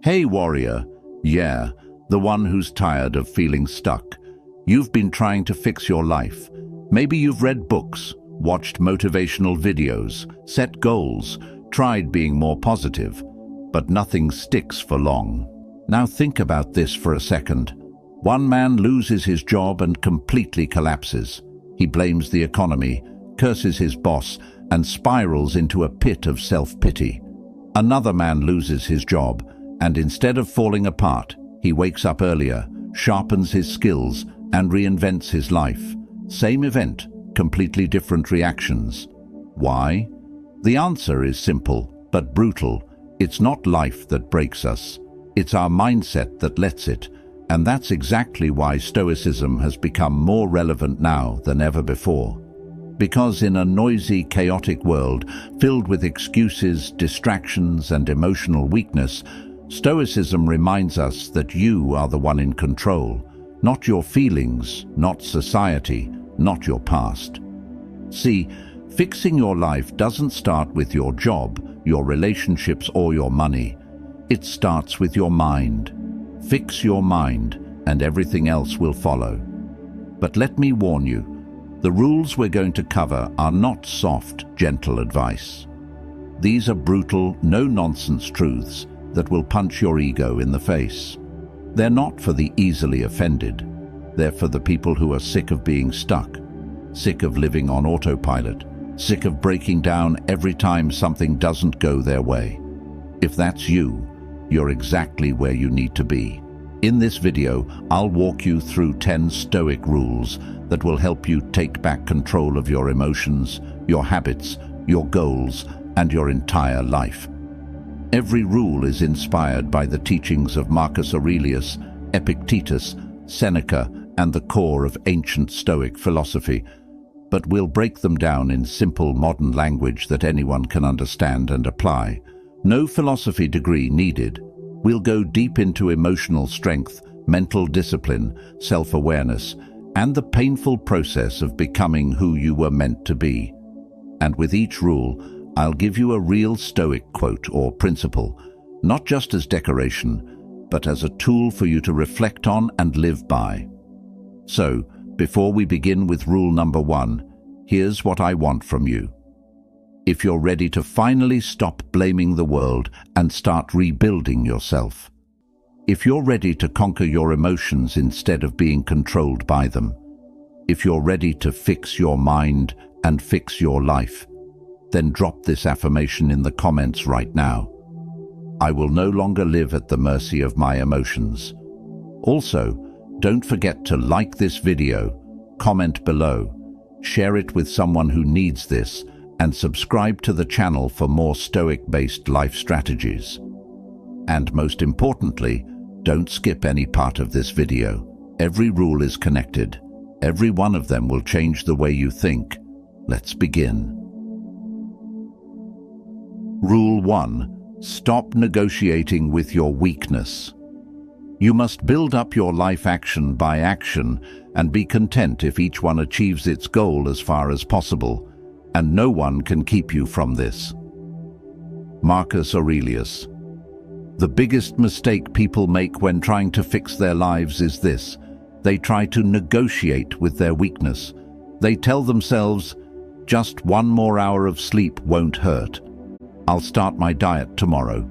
Hey warrior, yeah, the one who's tired of feeling stuck. You've been trying to fix your life. Maybe you've read books, watched motivational videos, set goals, tried being more positive, but nothing sticks for long. Now think about this for a second. One man loses his job and completely collapses. He blames the economy, curses his boss, and spirals into a pit of self-pity. Another man loses his job, and instead of falling apart, he wakes up earlier, sharpens his skills, and reinvents his life. Same event, completely different reactions. Why? The answer is simple, but brutal. It's not life that breaks us. It's our mindset that lets it. And that's exactly why Stoicism has become more relevant now than ever before. Because in a noisy, chaotic world, filled with excuses, distractions, and emotional weakness, Stoicism reminds us that you are the one in control, not your feelings, not society, not your past. See, fixing your life doesn't start with your job, your relationships, or your money. It starts with your mind. Fix your mind, and everything else will follow. But let me warn you, the rules we're going to cover are not soft, gentle advice. These are brutal, no-nonsense truths that will punch your ego in the face. They're not for the easily offended. They're for the people who are sick of being stuck, sick of living on autopilot, sick of breaking down every time something doesn't go their way. If that's you, you're exactly where you need to be. In this video, I'll walk you through 10 Stoic rules that will help you take back control of your emotions, your habits, your goals, and your entire life. Every rule is inspired by the teachings of Marcus Aurelius, Epictetus, Seneca, and the core of ancient Stoic philosophy, but we'll break them down in simple modern language that anyone can understand and apply. No philosophy degree needed. We'll go deep into emotional strength, mental discipline, self-awareness, and the painful process of becoming who you were meant to be. And with each rule, I'll give you a real Stoic quote or principle, not just as decoration, but as a tool for you to reflect on and live by. So, before we begin with rule number 1, here's what I want from you. If you're ready to finally stop blaming the world and start rebuilding yourself. If you're ready to conquer your emotions instead of being controlled by them. If you're ready to fix your mind and fix your life, then drop this affirmation in the comments right now. I will no longer live at the mercy of my emotions. Also, don't forget to like this video, comment below, share it with someone who needs this, and subscribe to the channel for more Stoic-based life strategies. And most importantly, don't skip any part of this video. Every rule is connected. Every one of them will change the way you think. Let's begin. Rule 1. Stop negotiating with your weakness. You must build up your life action by action and be content if each one achieves its goal as far as possible, and no one can keep you from this. Marcus Aurelius. The biggest mistake people make when trying to fix their lives is this. They try to negotiate with their weakness. They tell themselves, just 1 more hour of sleep won't hurt. I'll start my diet tomorrow.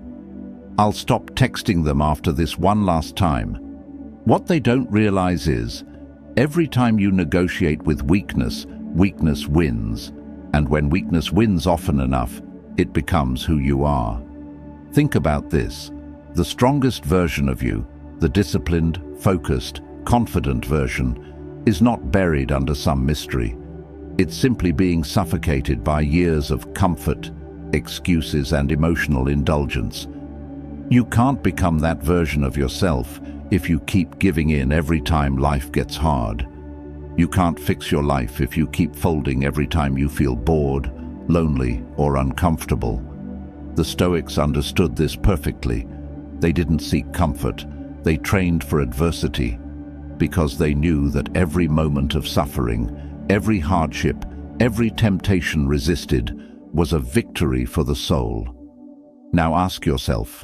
I'll stop texting them after this one last time. What they don't realize is, every time you negotiate with weakness, weakness wins. And when weakness wins often enough, it becomes who you are. Think about this. The strongest version of you, the disciplined, focused, confident version, is not buried under some mystery. It's simply being suffocated by years of comfort, excuses, and emotional indulgence. You can't become that version of yourself if you keep giving in every time life gets hard. You can't fix your life if you keep folding every time you feel bored, lonely, or uncomfortable. The Stoics understood this perfectly. They didn't seek comfort. They trained for adversity, because they knew that every moment of suffering, every hardship, every temptation resisted was a victory for the soul. Now ask yourself,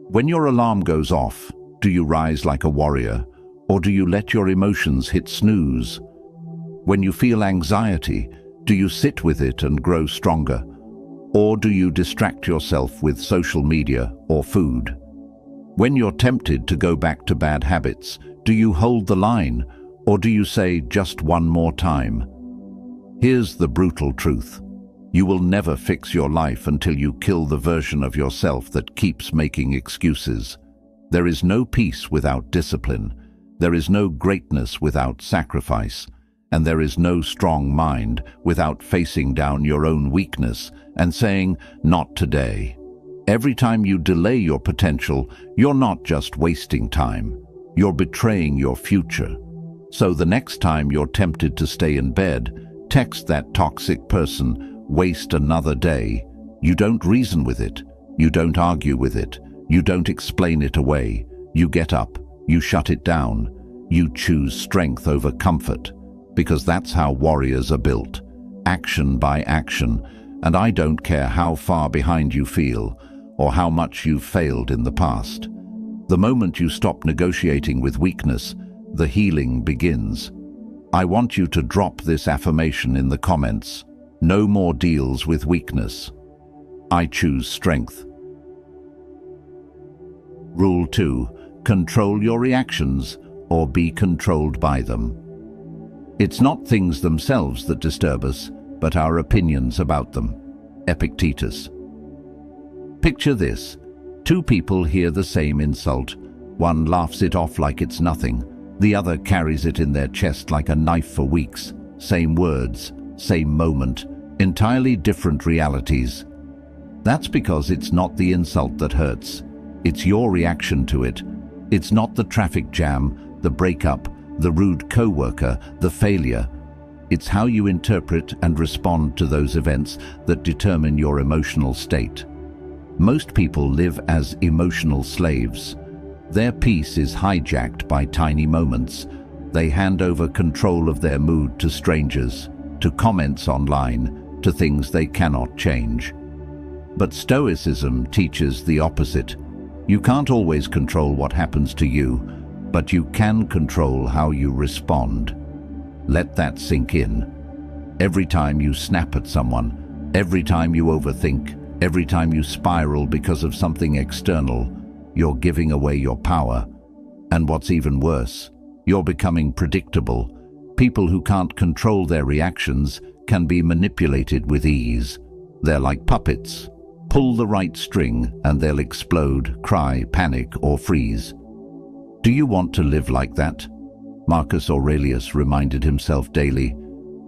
When your alarm goes off, do you rise like a warrior, or do you let your emotions hit snooze? When you feel anxiety, do you sit with it and grow stronger, or do you distract yourself with social media or food? When you're tempted to go back to bad habits, do you hold the line, or do you say just one more time? Here's the brutal truth. You will never fix your life until you kill the version of yourself that keeps making excuses. There is no peace without discipline. There is no greatness without sacrifice. And there is no strong mind without facing down your own weakness and saying, "Not today." Every time you delay your potential, you're not just wasting time. You're betraying your future. So the next time you're tempted to stay in bed, text that toxic person, "Waste another day." You don't reason with it. You don't argue with it. You don't explain it away. You get up. You shut it down. You choose strength over comfort. Because that's how warriors are built. Action by action. And I don't care how far behind you feel, or how much you've failed in the past. The moment you stop negotiating with weakness, the healing begins. I want you to drop this affirmation in the comments. No more deals with weakness. I choose strength. Rule 2. Control your reactions or be controlled by them. It's not things themselves that disturb us, but our opinions about them. Epictetus. Picture this. Two people hear the same insult. One laughs it off like it's nothing. The other carries it in their chest like a knife for weeks. Same words, same moment, entirely different realities. That's because it's not the insult that hurts. It's your reaction to it. It's not the traffic jam, the breakup, the rude co-worker, the failure. It's how you interpret and respond to those events that determine your emotional state. Most people live as emotional slaves. Their peace is hijacked by tiny moments. They hand over control of their mood to strangers, to comments online, to things they cannot change. But Stoicism teaches the opposite. You can't always control what happens to you, but you can control how you respond. Let that sink in. Every time you snap at someone, every time you overthink, every time you spiral because of something external, you're giving away your power. And what's even worse, you're becoming predictable. People who can't control their reactions can be manipulated with ease. They're like puppets. Pull the right string and they'll explode, cry, panic, or freeze. Do you want to live like that? Marcus Aurelius reminded himself daily,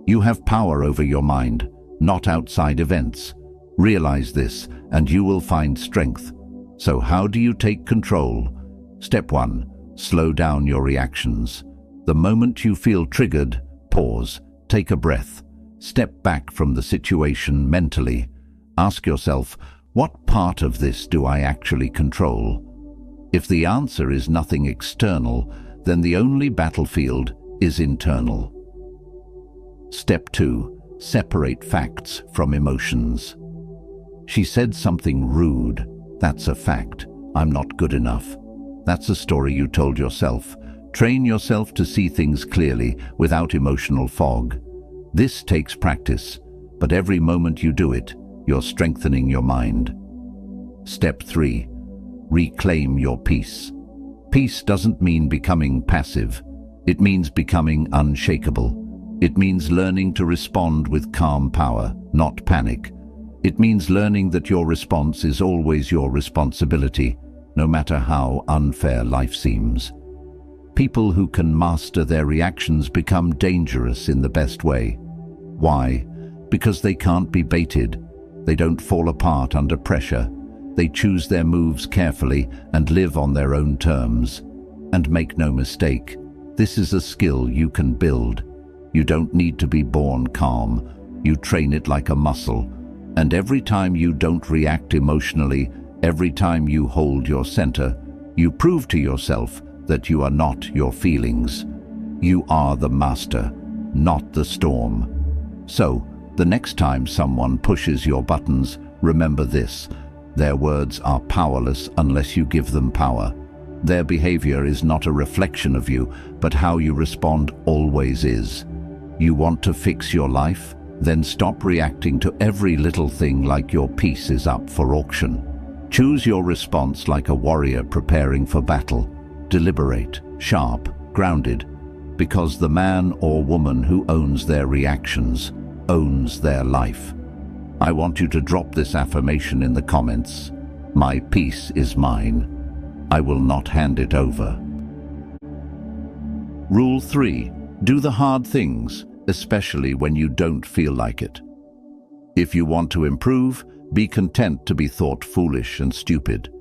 "You have power over your mind, not outside events. Realize this, and you will find strength." So how do you take control? Step 1. Slow down your reactions. The moment you feel triggered, pause, take a breath. Step back from the situation mentally. Ask yourself, what part of this do I actually control? If the answer is nothing external, then the only battlefield is internal. Step 2. Separate facts from emotions. She said something rude. That's a fact. I'm not good enough. That's a story you told yourself. Train yourself to see things clearly without emotional fog. This takes practice, but every moment you do it, you're strengthening your mind. Step 3. Reclaim your peace. Peace doesn't mean becoming passive. It means becoming unshakable. It means learning to respond with calm power, not panic. It means learning that your response is always your responsibility, no matter how unfair life seems. People who can master their reactions become dangerous in the best way. Why? Because they can't be baited. They don't fall apart under pressure. They choose their moves carefully and live on their own terms. And make no mistake, this is a skill you can build. You don't need to be born calm. You train it like a muscle. And every time you don't react emotionally, every time you hold your center, you prove to yourself that you are not your feelings. You are the master, not the storm. So, the next time someone pushes your buttons, remember this. Their words are powerless unless you give them power. Their behavior is not a reflection of you, but how you respond always is. You want to fix your life? Then stop reacting to every little thing like your piece is up for auction. Choose your response like a warrior preparing for battle. Deliberate, sharp, grounded, because the man or woman who owns their reactions owns their life. I want you to drop this affirmation in the comments. My peace is mine. I will not hand it over. Rule 3. Do the hard things, especially when you don't feel like it. If you want to improve, be content to be thought foolish and stupid.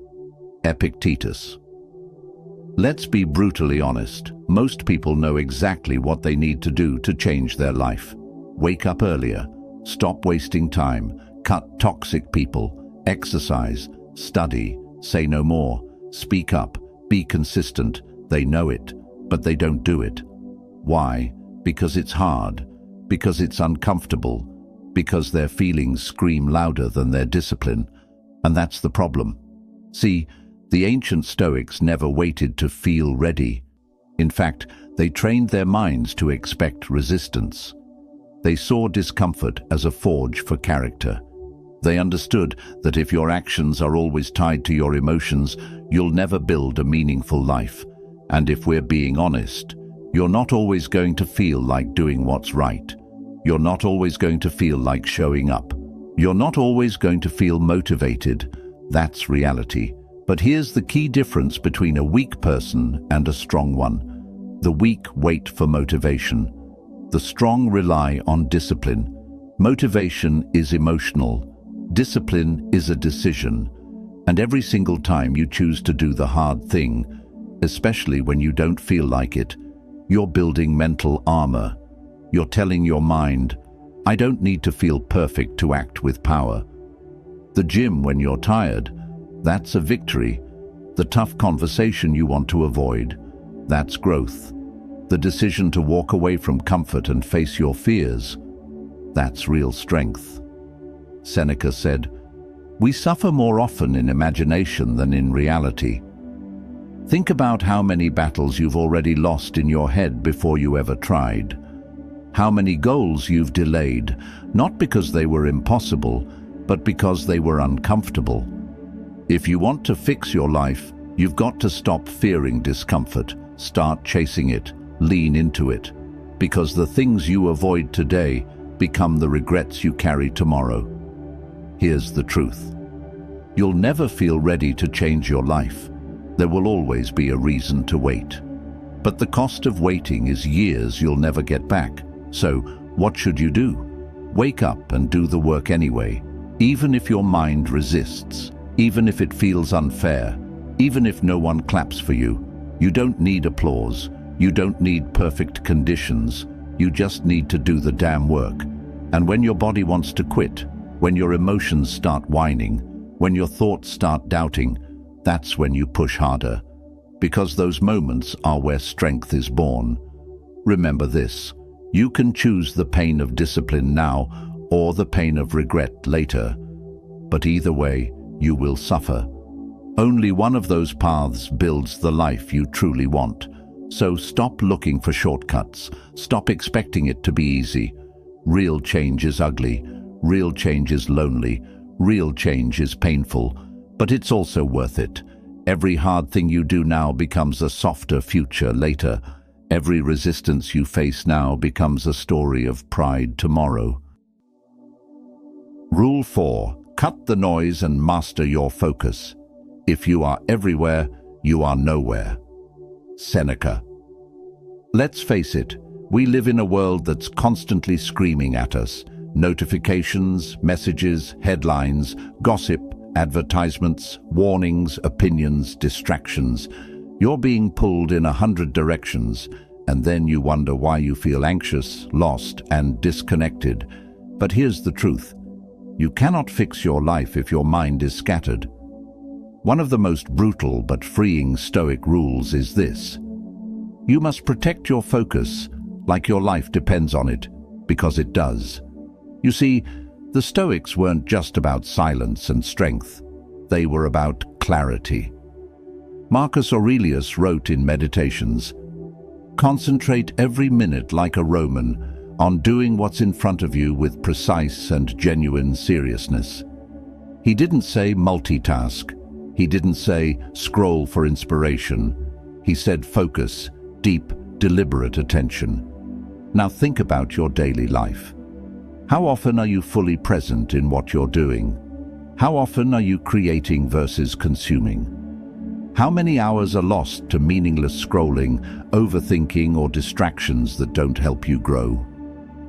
Epictetus. Let's be brutally honest. Most people know exactly what they need to do to change their life. Wake up earlier. Stop wasting time. Cut toxic people. Exercise. Study. Say no more. Speak up. Be consistent. They know it, but they don't do it. Why? Because it's hard. Because it's uncomfortable. Because their feelings scream louder than their discipline. And that's the problem. See, the ancient Stoics never waited to feel ready. In fact, they trained their minds to expect resistance. They saw discomfort as a forge for character. They understood that if your actions are always tied to your emotions, you'll never build a meaningful life. And if we're being honest, you're not always going to feel like doing what's right. You're not always going to feel like showing up. You're not always going to feel motivated. That's reality. But here's the key difference between a weak person and a strong one. The weak wait for motivation. The strong rely on discipline. Motivation is emotional. Discipline is a decision. And every single time you choose to do the hard thing, especially when you don't feel like it, you're building mental armor. You're telling your mind, I don't need to feel perfect to act with power. The gym when you're tired, that's a victory. The tough conversation you want to avoid, that's growth. The decision to walk away from comfort and face your fears, that's real strength. Seneca said, we suffer more often in imagination than in reality. Think about how many battles you've already lost in your head before you ever tried. How many goals you've delayed, not because they were impossible, but because they were uncomfortable. If you want to fix your life, you've got to stop fearing discomfort, start chasing it, lean into it, because the things you avoid today become the regrets you carry tomorrow. Here's the truth. You'll never feel ready to change your life. There will always be a reason to wait. But the cost of waiting is years you'll never get back. So, what should you do? Wake up and do the work anyway, even if your mind resists, even if it feels unfair, even if no one claps for you. You don't need applause. You don't need perfect conditions. You just need to do the damn work. And when your body wants to quit, when your emotions start whining, when your thoughts start doubting, that's when you push harder. Because those moments are where strength is born. Remember this. You can choose the pain of discipline now or the pain of regret later. But either way, you will suffer. Only one of those paths builds the life you truly want. So stop looking for shortcuts. Stop expecting it to be easy. Real change is ugly. Real change is lonely. Real change is painful. But it's also worth it. Every hard thing you do now becomes a softer future later. Every resistance you face now becomes a story of pride tomorrow. Rule 4. Cut the noise and master your focus. If you are everywhere, you are nowhere. Seneca. Let's face it, we live in a world that's constantly screaming at us. Notifications, messages, headlines, gossip, advertisements, warnings, opinions, distractions. You're being pulled in 100 directions, and then you wonder why you feel anxious, lost, and disconnected. But here's the truth. You cannot fix your life if your mind is scattered. One of the most brutal but freeing Stoic rules is this. You must protect your focus like your life depends on it, because it does. You see, the Stoics weren't just about silence and strength. They were about clarity. Marcus Aurelius wrote in Meditations, "Concentrate every minute like a Roman on doing what's in front of you with precise and genuine seriousness." He didn't say multitask. He didn't say scroll for inspiration. He said focus, deep, deliberate attention. Now think about your daily life. How often are you fully present in what you're doing? How often are you creating versus consuming? How many hours are lost to meaningless scrolling, overthinking, or distractions that don't help you grow?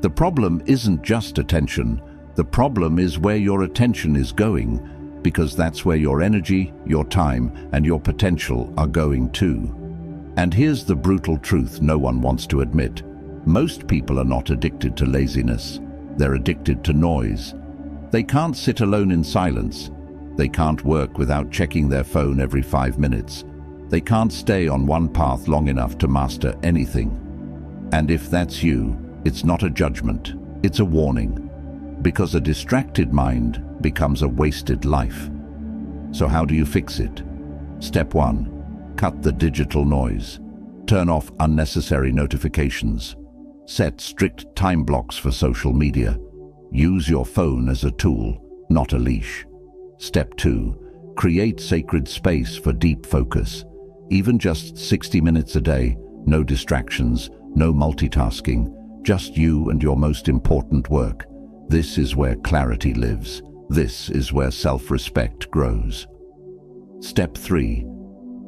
The problem isn't just attention. The problem is where your attention is going, because that's where your energy, your time, and your potential are going too. And here's the brutal truth no one wants to admit. Most people are not addicted to laziness. They're addicted to noise. They can't sit alone in silence. They can't work without checking their phone every 5 minutes. They can't stay on one path long enough to master anything. And if that's you, it's not a judgment, it's a warning. Because a distracted mind becomes a wasted life. So how do you fix it? Step 1. Cut the digital noise. Turn off unnecessary notifications. Set strict time blocks for social media. Use your phone as a tool, not a leash. Step 2. Create sacred space for deep focus. Even just 60 minutes a day, no distractions, no multitasking, just you and your most important work. This is where clarity lives. This is where self-respect grows. Step 3.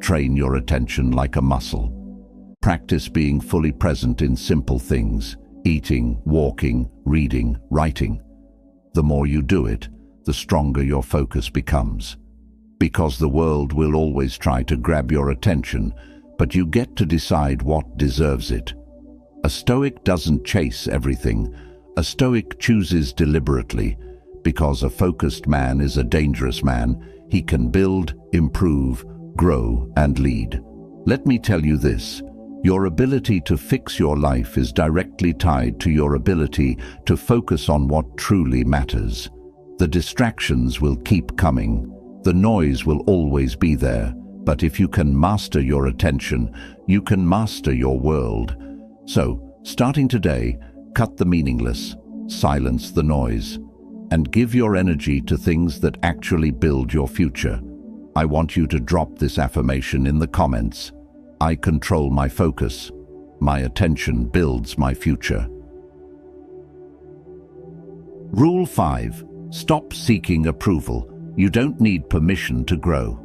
Train your attention like a muscle. Practice being fully present in simple things, eating, walking, reading, writing. The more you do it, the stronger your focus becomes. Because the world will always try to grab your attention, but you get to decide what deserves it. A Stoic doesn't chase everything. A Stoic chooses deliberately. Because a focused man is a dangerous man, he can build, improve, grow, and lead. Let me tell you this. Your ability to fix your life is directly tied to your ability to focus on what truly matters. The distractions will keep coming. The noise will always be there. But if you can master your attention, you can master your world. So, starting today, cut the meaningless, silence the noise, and give your energy to things that actually build your future. I want you to drop this affirmation in the comments. I control my focus. My attention builds my future. Rule 5. Stop seeking approval. You don't need permission to grow.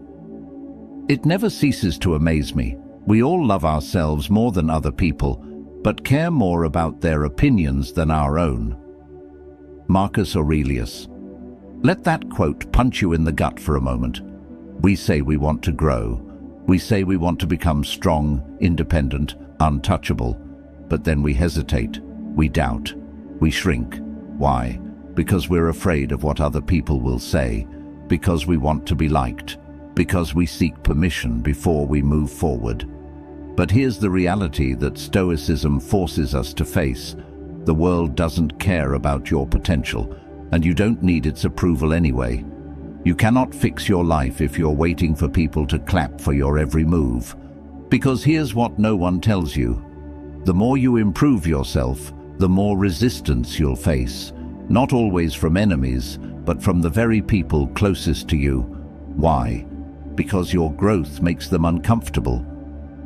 It never ceases to amaze me. We all love ourselves more than other people, but care more about their opinions than our own. Marcus Aurelius. Let that quote punch you in the gut for a moment. We say we want to grow. We say we want to become strong, independent, untouchable. But then we hesitate, we doubt, we shrink. Why? Because we're afraid of what other people will say, because we want to be liked, because we seek permission before we move forward. But here's the reality that Stoicism forces us to face. The world doesn't care about your potential, and you don't need its approval anyway. You cannot fix your life if you're waiting for people to clap for your every move. Because here's what no one tells you. The more you improve yourself, the more resistance you'll face. Not always from enemies, but from the very people closest to you. Why? Because your growth makes them uncomfortable.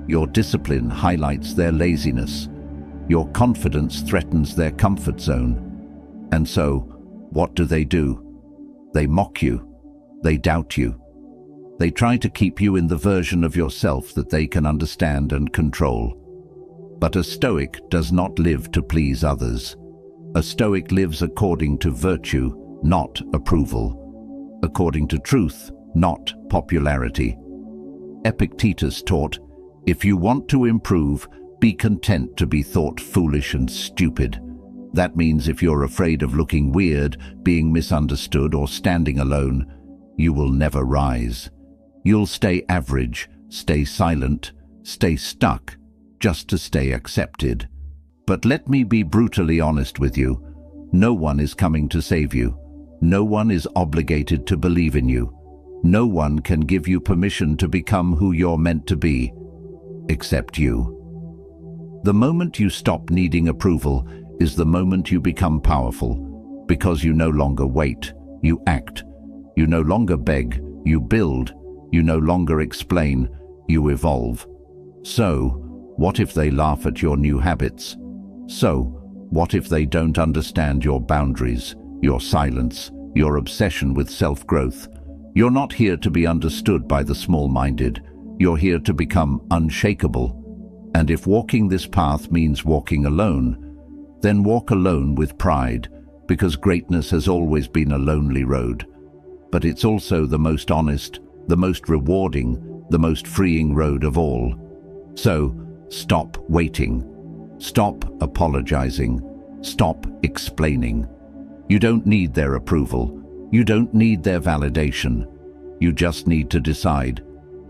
Your discipline highlights their laziness. Your confidence threatens their comfort zone. And so, what do? They mock you. They doubt you. They try to keep you in the version of yourself that they can understand and control. But a Stoic does not live to please others. A Stoic lives according to virtue, not approval. According to truth, not popularity. Epictetus taught, if you want to improve, be content to be thought foolish and stupid. That means if you're afraid of looking weird, being misunderstood, or standing alone, you will never rise. You'll stay average, stay silent, stay stuck, just to stay accepted. But let me be brutally honest with you. No one is coming to save you. No one is obligated to believe in you. No one can give you permission to become who you're meant to be, except you. The moment you stop needing approval is the moment you become powerful, because you no longer wait, you act. You no longer beg, you build. You no longer explain, you evolve. So, what if they laugh at your new habits? So, what if they don't understand your boundaries, your silence, your obsession with self-growth? You're not here to be understood by the small-minded. You're here to become unshakable. And if walking this path means walking alone, then walk alone with pride, because greatness has always been a lonely road. But it's also the most honest, the most rewarding, the most freeing road of all. So, stop waiting. Stop apologizing. Stop explaining. You don't need their approval. You don't need their validation. You just need to decide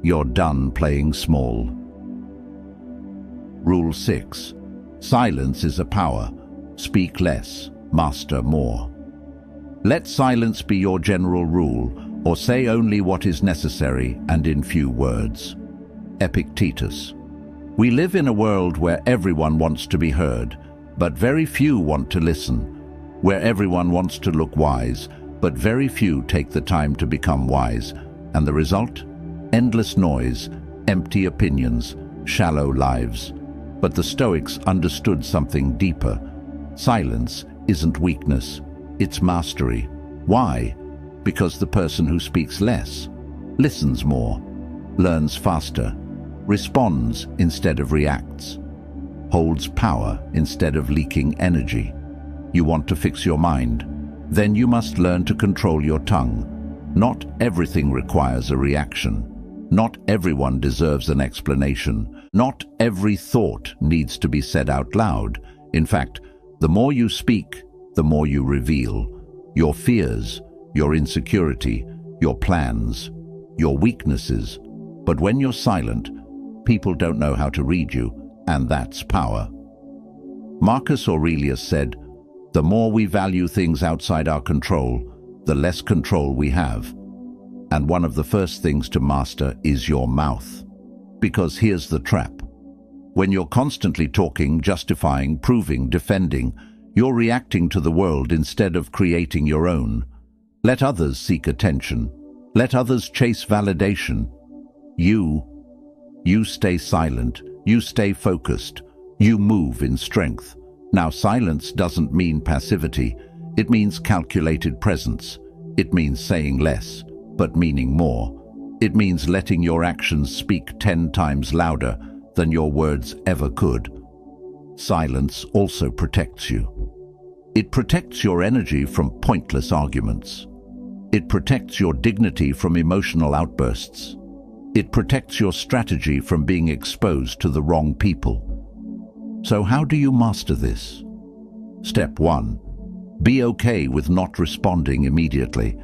you're done playing small. Rule 6. Silence is a power. Speak less, master more. Let silence be your general rule, or say only what is necessary and in few words. Epictetus. We live in a world where everyone wants to be heard, but very few want to listen. Where everyone wants to look wise, but very few take the time to become wise. And the result? Endless noise, empty opinions, shallow lives. But the Stoics understood something deeper. Silence isn't weakness, it's mastery. Why? Because the person who speaks less, listens more, learns faster, responds instead of reacts, holds power instead of leaking energy. You want to fix your mind? Then you must learn to control your tongue. Not everything requires a reaction. Not everyone deserves an explanation. Not every thought needs to be said out loud. In fact, the more you speak, the more you reveal. Your fears, your insecurity, your plans, your weaknesses. But when you're silent, people don't know how to read you, and that's power. Marcus Aurelius said, "The more we value things outside our control, the less control we have." And one of the first things to master is your mouth. Because here's the trap. When you're constantly talking, justifying, proving, defending, you're reacting to the world instead of creating your own. Let others seek attention. Let others chase validation. You stay silent. You stay focused. You move in strength. Now, silence doesn't mean passivity. It means calculated presence. It means saying less, but meaning more. It means letting your actions speak 10 times louder than your words ever could. Silence also protects you. It protects your energy from pointless arguments. It protects your dignity from emotional outbursts. It protects your strategy from being exposed to the wrong people. So how do you master this? Step 1. Be okay with not responding immediately.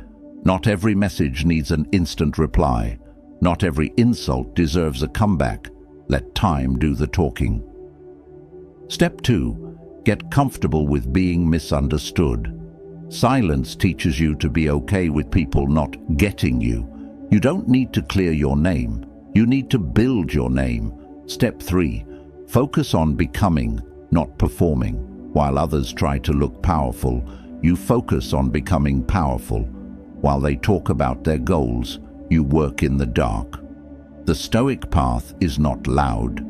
Not every message needs an instant reply. Not every insult deserves a comeback. Let time do the talking. Step 2. Get comfortable with being misunderstood. Silence teaches you to be okay with people not getting you. You don't need to clear your name. You need to build your name. Step 3. Focus on becoming, not performing. While others try to look powerful, you focus on becoming powerful. While they talk about their goals, you work in the dark. The Stoic path is not loud.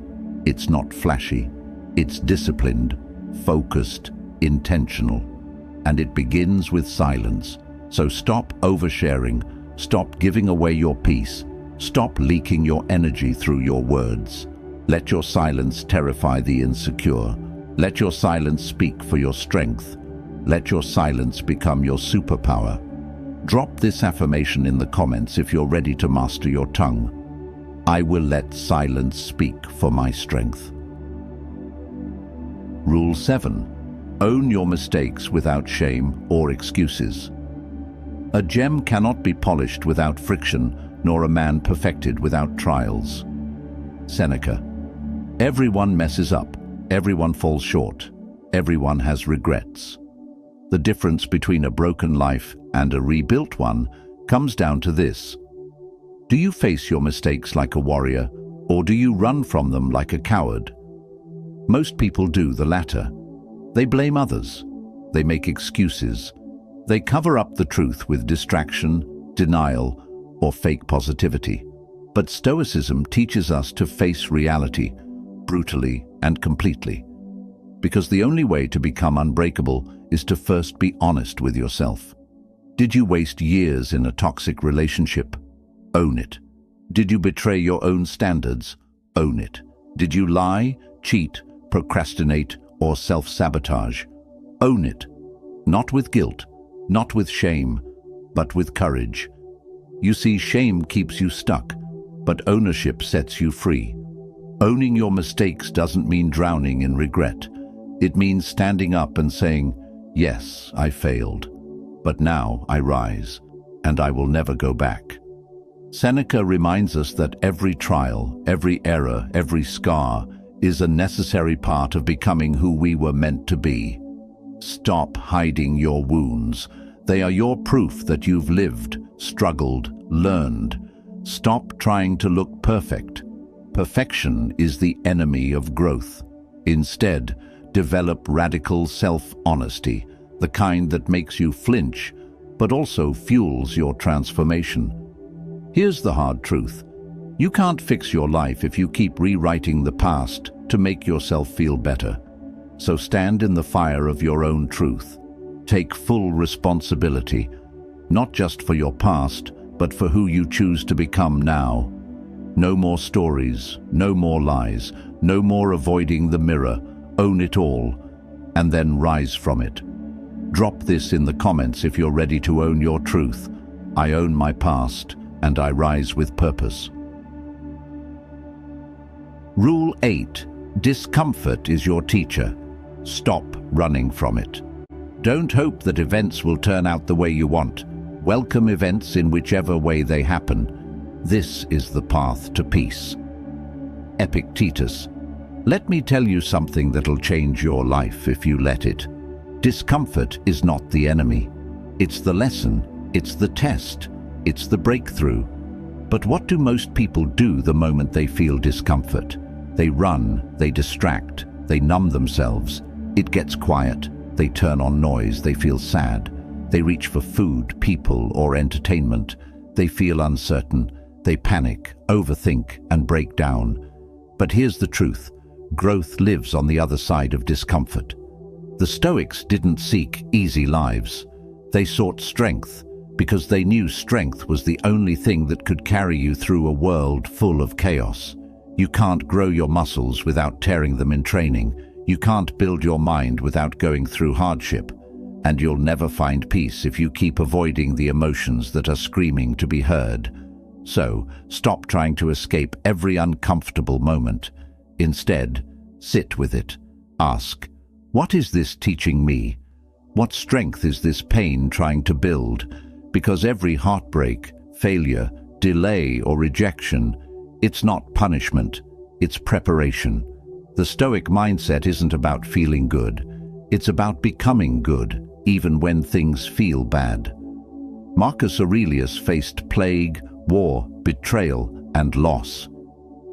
It's not flashy. It's disciplined, focused, intentional. And it begins with silence. So stop oversharing. Stop giving away your peace. Stop leaking your energy through your words. Let your silence terrify the insecure. Let your silence speak for your strength. Let your silence become your superpower. Drop this affirmation in the comments if you're ready to master your tongue. I will let silence speak for my strength. Rule 7. Own your mistakes without shame or excuses. A gem cannot be polished without friction, nor a man perfected without trials. Seneca. Everyone messes up. Everyone falls short. Everyone has regrets. The difference between a broken life and a rebuilt one comes down to this. Do you face your mistakes like a warrior, or do you run from them like a coward? Most people do the latter. They blame others. They make excuses. They cover up the truth with distraction, denial, or fake positivity. But Stoicism teaches us to face reality brutally and completely. Because the only way to become unbreakable is to first be honest with yourself. Did you waste years in a toxic relationship? Own it. Did you betray your own standards? Own it. Did you lie, cheat, procrastinate, or self-sabotage? Own it. Not with guilt, not with shame, but with courage. You see, shame keeps you stuck, but ownership sets you free. Owning your mistakes doesn't mean drowning in regret. It means standing up and saying, "Yes, I failed, but now I rise, and I will never go back." Seneca reminds us that every trial, every error, every scar is a necessary part of becoming who we were meant to be. Stop hiding your wounds. They are your proof that you've lived, struggled, learned. Stop trying to look perfect. Perfection is the enemy of growth. Instead, develop radical self-honesty, the kind that makes you flinch, but also fuels your transformation. Here's the hard truth. You can't fix your life if you keep rewriting the past to make yourself feel better. So stand in the fire of your own truth. Take full responsibility, not just for your past, but for who you choose to become now. No more stories, no more lies, no more avoiding the mirror. Own it all, and then rise from it. Drop this in the comments if you're ready to own your truth. I own my past, and I rise with purpose. Rule 8. Discomfort is your teacher. Stop running from it. Don't hope that events will turn out the way you want. Welcome events in whichever way they happen. This is the path to peace. Epictetus. Let me tell you something that'll change your life if you let it. Discomfort is not the enemy. It's the lesson, it's the test, it's the breakthrough. But what do most people do the moment they feel discomfort? They run, they distract, they numb themselves. It gets quiet, they turn on noise, they feel sad. They reach for food, people, or entertainment. They feel uncertain, they panic, overthink, and break down. But here's the truth. Growth lives on the other side of discomfort. The Stoics didn't seek easy lives. They sought strength because they knew strength was the only thing that could carry you through a world full of chaos. You can't grow your muscles without tearing them in training. You can't build your mind without going through hardship. And you'll never find peace if you keep avoiding the emotions that are screaming to be heard. So, stop trying to escape every uncomfortable moment. Instead, sit with it. Ask, what is this teaching me? What strength is this pain trying to build? Because every heartbreak, failure, delay, or rejection, it's not punishment, it's preparation. The Stoic mindset isn't about feeling good. It's about becoming good, even when things feel bad. Marcus Aurelius faced plague, war, betrayal, and loss.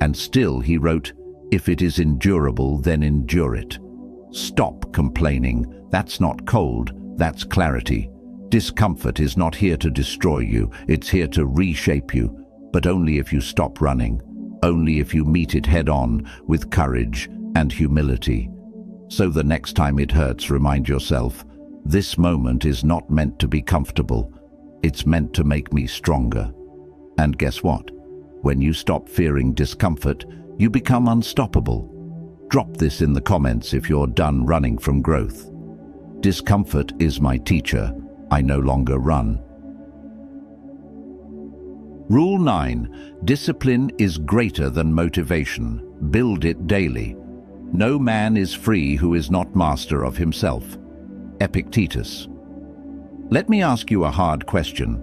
And still he wrote, "If it is endurable, then endure it." Stop complaining. That's not cold, that's clarity. Discomfort is not here to destroy you, it's here to reshape you. But only if you stop running. Only if you meet it head-on with courage and humility. So the next time it hurts, remind yourself, this moment is not meant to be comfortable. It's meant to make me stronger. And guess what? When you stop fearing discomfort, you become unstoppable. Drop this in the comments if you're done running from growth. Discomfort is my teacher. I no longer run. Rule 9. Discipline is greater than motivation. Build it daily. No man is free who is not master of himself. Epictetus. Let me ask you a hard question.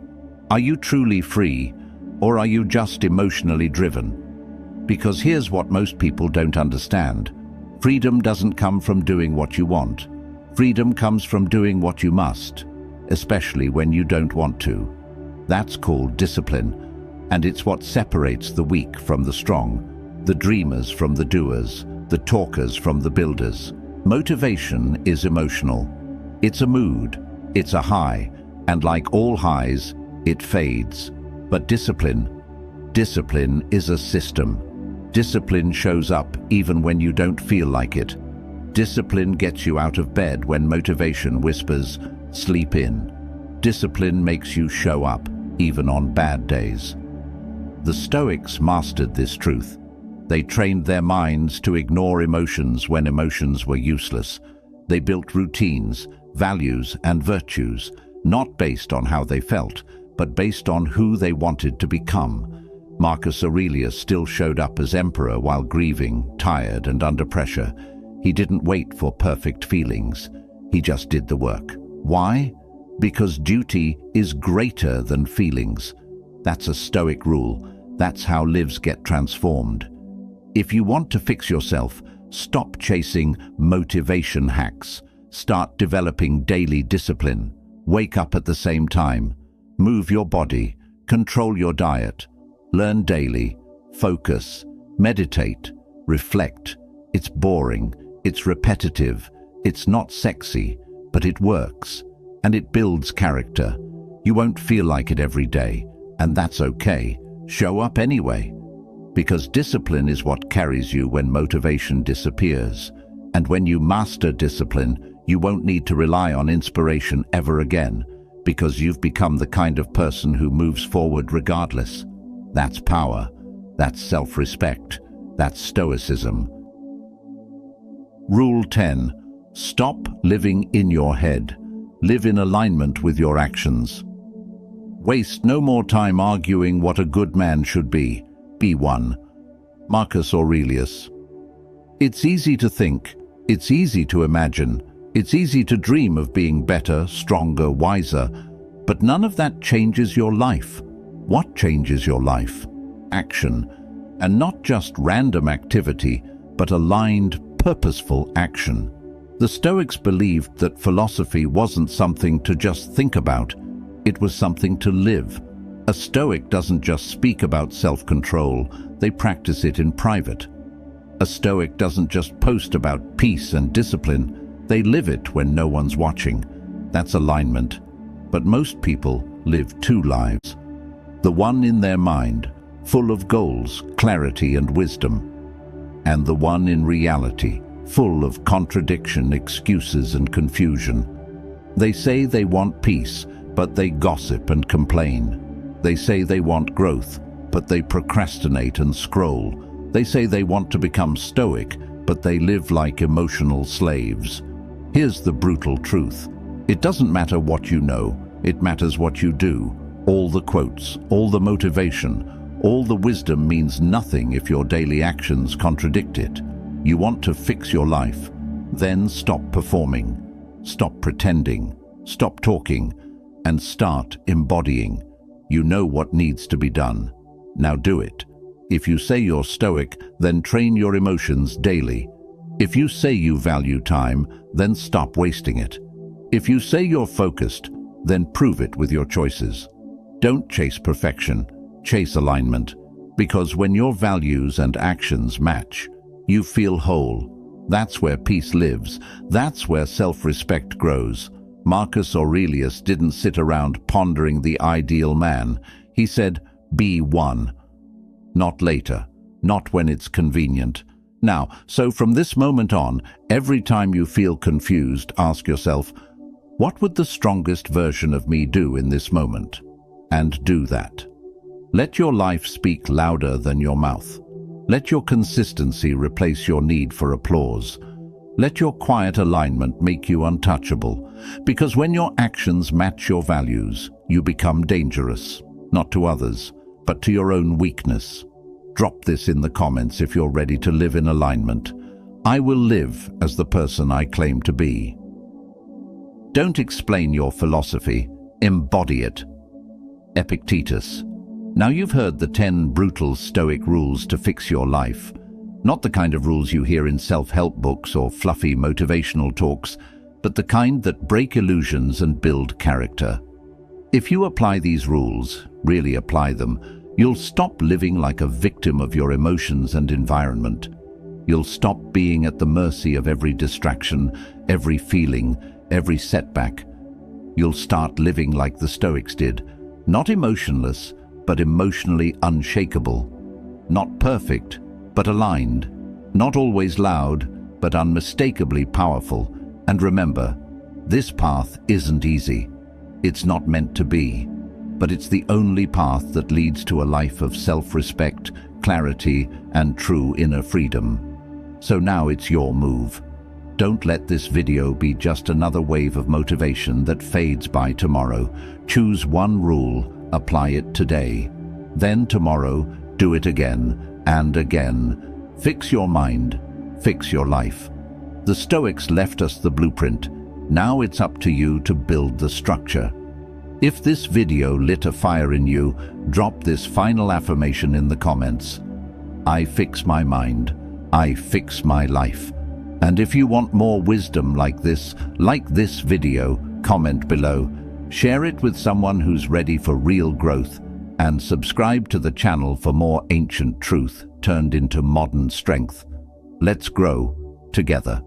Are you truly free, or are you just emotionally driven? Because here's what most people don't understand. Freedom doesn't come from doing what you want. Freedom comes from doing what you must, especially when you don't want to. That's called discipline. And it's what separates the weak from the strong, the dreamers from the doers, the talkers from the builders. Motivation is emotional. It's a mood, it's a high, and like all highs, it fades. But discipline is a system. Discipline shows up even when you don't feel like it. Discipline gets you out of bed when motivation whispers, "Sleep in." Discipline makes you show up even on bad days. The Stoics mastered this truth. They trained their minds to ignore emotions when emotions were useless. They built routines, values, and virtues, not based on how they felt, but based on who they wanted to become. Marcus Aurelius still showed up as emperor while grieving, tired, and under pressure. He didn't wait for perfect feelings. He just did the work. Why? Because duty is greater than feelings. That's a Stoic rule. That's how lives get transformed. If you want to fix yourself, stop chasing motivation hacks. Start developing daily discipline. Wake up at the same time. Move your body. Control your diet. Learn daily. Focus. Meditate. Reflect. It's boring. It's repetitive. It's not sexy, but it works. And it builds character. You won't feel like it every day, and that's okay. Show up anyway. Because discipline is what carries you when motivation disappears. And when you master discipline, you won't need to rely on inspiration ever again, because you've become the kind of person who moves forward regardless. That's power. That's self-respect. That's stoicism. Rule 10. Stop living in your head. Live in alignment with your actions. Waste no more time arguing what a good man should be. Be one. Marcus Aurelius. It's easy to think. It's easy to imagine. It's easy to dream of being better, stronger, wiser. But none of that changes your life. What changes your life? Action. And not just random activity, but aligned, purposeful action. The Stoics believed that philosophy wasn't something to just think about. It was something to live. A Stoic doesn't just speak about self-control, they practice it in private. A Stoic doesn't just post about peace and discipline, they live it when no one's watching. That's alignment. But most people live two lives. The one in their mind, full of goals, clarity, and wisdom. And the one in reality, full of contradiction, excuses, and confusion. They say they want peace, but they gossip and complain. They say they want growth, but they procrastinate and scroll. They say they want to become stoic, but they live like emotional slaves. Here's the brutal truth. It doesn't matter what you know, it matters what you do. All the quotes, all the motivation, all the wisdom means nothing if your daily actions contradict it. You want to fix your life? Then stop performing. Stop pretending. Stop talking. And start embodying. You know what needs to be done. Now do it. If you say you're stoic, then train your emotions daily. If you say you value time, then stop wasting it. If you say you're focused, then prove it with your choices. Don't chase perfection, chase alignment. Because when your values and actions match, you feel whole. That's where peace lives. That's where self-respect grows. Marcus Aurelius didn't sit around pondering the ideal man. He said, be one. Not later, not when it's convenient. Now, so from this moment on, every time you feel confused, ask yourself, what would the strongest version of me do in this moment? And do that. Let your life speak louder than your mouth. Let your consistency replace your need for applause. Let your quiet alignment make you untouchable, because when your actions match your values, you become dangerous, not to others, but to your own weakness. Drop this in the comments if you're ready to live in alignment. I will live as the person I claim to be. Don't explain your philosophy, embody it. Epictetus. Now you've heard the 10 brutal Stoic rules to fix your life. Not the kind of rules you hear in self-help books or fluffy motivational talks, but the kind that break illusions and build character. If you apply these rules, really apply them, You'll stop living like a victim of your emotions and environment. You'll stop being at the mercy of every distraction, every feeling, every setback. You'll start living like the Stoics did, not emotionless, but emotionally unshakable. Not perfect, but aligned. Not always loud, but unmistakably powerful. And remember, this path isn't easy. It's not meant to be, but it's the only path that leads to a life of self-respect, clarity, and true inner freedom. So now it's your move. Don't let this video be just another wave of motivation that fades by tomorrow. Choose one rule, apply it today. Then tomorrow, do it again and again. Fix your mind, fix your life. The Stoics left us the blueprint. Now it's up to you to build the structure. If this video lit a fire in you, drop this final affirmation in the comments. I fix my mind. I fix my life. And if you want more wisdom like this video, comment below. Share it with someone who's ready for real growth, and subscribe to the channel for more ancient truth turned into modern strength. Let's grow together.